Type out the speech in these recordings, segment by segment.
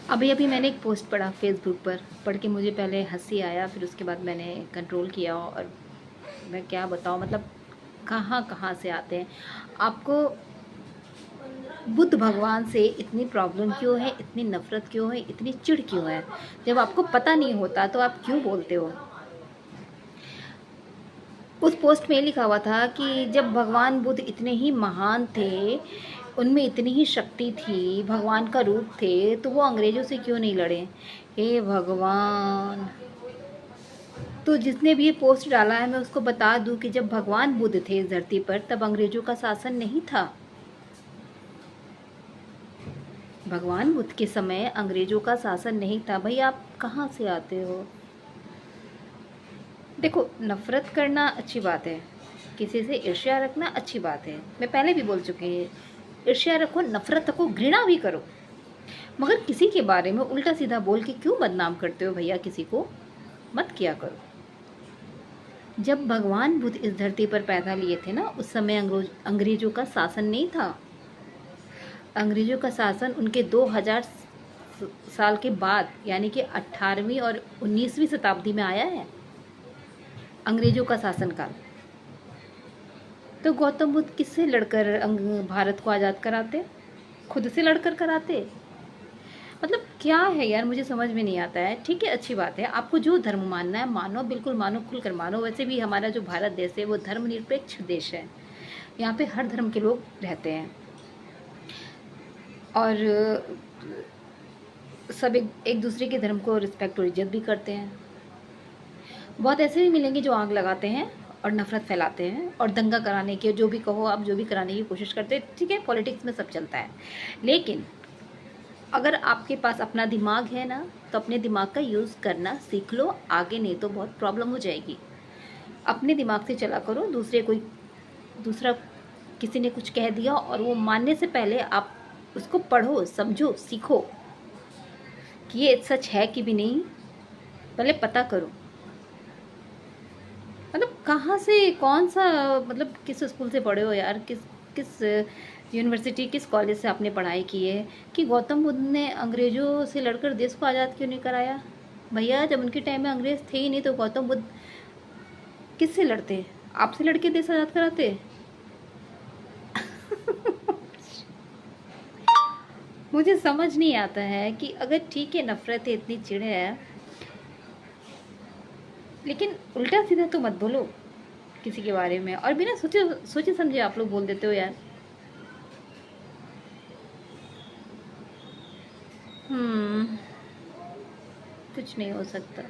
अभी अभी मैंने एक पोस्ट पढ़ा फेसबुक पर, पढ़ के मुझे पहले हंसी आया, फिर उसके बाद मैंने कंट्रोल किया। और मैं क्या बताऊँ, मतलब कहाँ कहाँ से आते हैं। आपको बुद्ध भगवान से इतनी प्रॉब्लम क्यों है, इतनी नफ़रत क्यों है, इतनी चिढ़ क्यों है? जब आपको पता नहीं होता तो आप क्यों बोलते हो? उस पोस्ट में लिखा हुआ था कि जब भगवान बुद्ध इतने ही महान थे, उनमें इतनी ही शक्ति थी, भगवान का रूप थे, तो वो अंग्रेज़ों से क्यों नहीं लड़े? हे भगवान! तो जिसने भी ये पोस्ट डाला है, मैं उसको बता दूं कि जब भगवान बुद्ध थे इस धरती पर, तब अंग्रेज़ों का शासन नहीं था। भगवान बुद्ध के समय अंग्रेज़ों का शासन नहीं था। भाई आप कहाँ से आते हो? देखो, नफ़रत करना अच्छी बात है, किसी से ईर्ष्या रखना अच्छी बात है। मैं पहले भी बोल चुकी हूँ, ईर्ष्या रखो, नफ़रत रखो, घृणा भी करो, मगर किसी के बारे में उल्टा सीधा बोल के क्यों बदनाम करते हो भैया? किसी को मत किया करो। जब भगवान बुद्ध इस धरती पर पैदा लिए थे ना, उस समय अंग्रेज़ों का शासन नहीं था। अंग्रेज़ों का शासन उनके 2000 साल के बाद, यानी कि 18वीं और 19वीं शताब्दी में आया है अंग्रेज़ों का शासनकाल। तो गौतम बुद्ध किससे लड़कर भारत को आज़ाद कराते? खुद से लड़कर कराते? मतलब क्या है यार, मुझे समझ में नहीं आता है। ठीक है, अच्छी बात है, आपको जो धर्म मानना है मानो, बिल्कुल मानो, खुलकर मानो। वैसे भी हमारा जो भारत देश है वो धर्मनिरपेक्ष देश है, यहाँ पे हर धर्म के लोग रहते हैं और सब एक दूसरे के धर्म को रिस्पेक्ट और इज्जत भी करते हैं। बहुत ऐसे भी मिलेंगे जो आग लगाते हैं और नफरत फैलाते हैं और दंगा कराने के, जो भी कहो आप, जो भी कराने की कोशिश करते हैं। ठीक है, पॉलिटिक्स में सब चलता है, लेकिन अगर आपके पास अपना दिमाग है ना, तो अपने दिमाग का यूज़ करना सीख लो, आगे नहीं तो बहुत प्रॉब्लम हो जाएगी। अपने दिमाग से चला करो। दूसरा किसी ने कुछ कह दिया और वो मानने से पहले आप उसको पढ़ो, समझो, सीखो कि ये सच है कि भी नहीं, पहले पता करो। मतलब कहाँ से, कौन सा, मतलब किस स्कूल से पढ़े हो यार? किस किस यूनिवर्सिटी, किस कॉलेज से आपने पढ़ाई की है कि गौतम बुद्ध ने अंग्रेज़ों से लड़कर देश को आज़ाद क्यों नहीं कराया? भैया जब उनके टाइम में अंग्रेज़ थे ही नहीं, तो गौतम बुद्ध किससे लड़ते? आपसे लड़के देश आज़ाद कराते? मुझे समझ नहीं आता है कि अगर ठीक है, नफ़रत है, इतनी चिढ़ है, लेकिन उल्टा सीधा तो मत बोलो किसी के बारे में, और बिना सोचे समझे आप लोग बोल देते हो यार। कुछ नहीं हो सकता।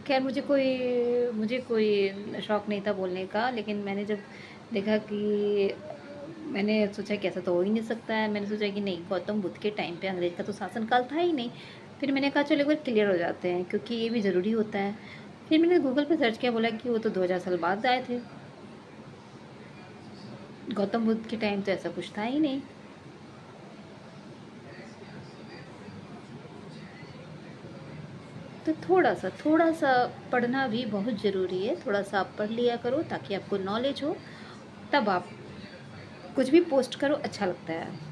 खैर, मुझे कोई शौक़ नहीं था बोलने का, लेकिन मैंने जब देखा कि, मैंने सोचा कि ऐसा तो हो ही नहीं सकता है। मैंने सोचा कि नहीं, गौतम बुद्ध के टाइम पे अंग्रेज़ का तो शासनकाल था ही नहीं। फिर मैंने कहा चलो एक बार क्लियर हो जाते हैं, क्योंकि ये भी ज़रूरी होता है। फिर मैंने गूगल पे सर्च किया, बोला कि वो तो 2000 साल बाद आए थे, गौतम बुद्ध के टाइम तो ऐसा कुछ था ही नहीं। तो थोड़ा सा पढ़ना भी बहुत ज़रूरी है। थोड़ा सा आप पढ़ लिया करो ताकि आपको नॉलेज हो, तब आप कुछ भी पोस्ट करो, अच्छा लगता है।